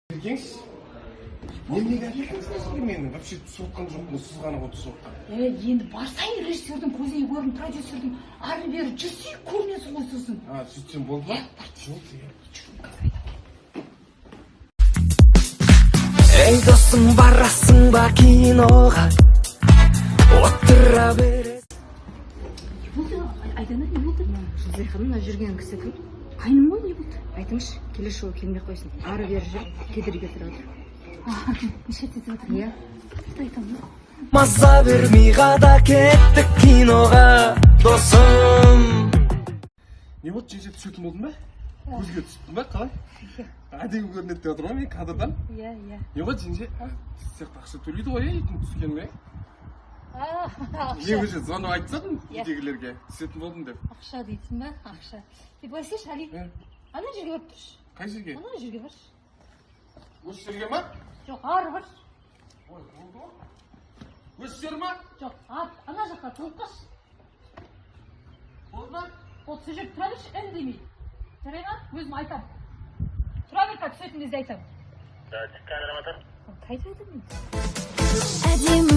Еркеңіз? Неге әкелдіңіз мені? Вообще түсіп отқан жоқпын, сіз ғана ғой түсіп отқан. Енді барсайын режиссердің көзіне көрін, продюсердің ары бері жүрсей көрінесің ғой сосын. Сөйтсем болды ма? Эй, досым, барасың ба киноға? Отыра бересің. Не болды? Айдана не болды? Зайханның жүрген кісі кім? Қайным ғой не болды? Айтыңызшы, келесі жолы келмей қойсын. Ары бері жүріп, кедергі тұрады. Неше айтып жатыр? Иә. Айтамын. Маза бермей ғада кеттік киноға, досым. Не болды, жеңше түсетін болдың ба? Көзге түстің ба, қалай? Әдемі көрінеді деп отыр ма мен кадрдан? Иә. Не болды, жеңше? Сіз сияқты ақша төлейді ғой, үйдің түскеніме. Не уже звонып айтсадым үйдегілерге, түсетін болдым деп. Ақша дейсің ба? Ақша. Былай істеші, Али. Ана жерге барып тұршы. Қай жерге? Ана жерге баршы. Осы жерге ма? Жоқ, ары баршы. Ой, болды ғой. Осы жер ма? Жоқ, ана жаққа тұрып қалшы. Болды ма? Ол сол жерде тұра берші, үндемей. Жарай ма? Өзім айтам. Тұра бер, түсетін кезде айтам. Камера мотор. Қайда айтамын мен? әдемі